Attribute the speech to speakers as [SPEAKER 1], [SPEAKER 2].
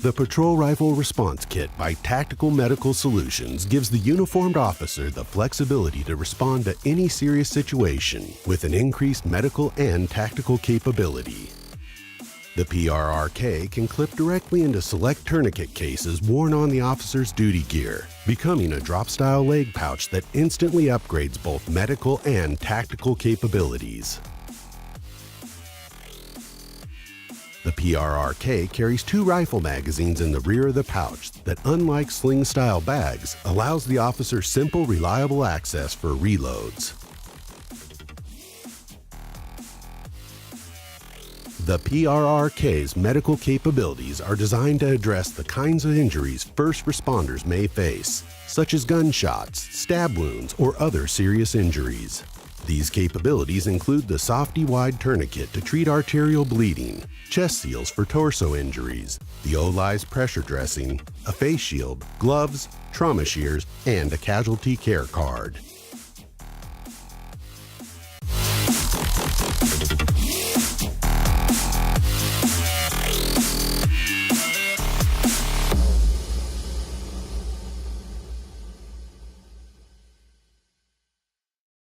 [SPEAKER 1] The Patrol Rifle Response Kit by Tactical Medical Solutions gives the uniformed officer the flexibility to respond to any serious situation with an increased medical and tactical capability. The PRRK can clip directly into select tourniquet cases worn on the officer's duty gear, becoming a drop-style leg pouch that instantly upgrades both medical and tactical capabilities. The PRRK carries 2 rifle magazines in the rear of the pouch that, unlike sling-style bags, allows the officer simple, reliable access for reloads. The PRRK's medical capabilities are designed to address the kinds of injuries first responders may face, such as gunshots, stab wounds, or other serious injuries. These capabilities include the Softy-Wide tourniquet to treat arterial bleeding, chest seals for torso injuries, the Oli's pressure dressing, a face shield, gloves, trauma shears, and a casualty care card.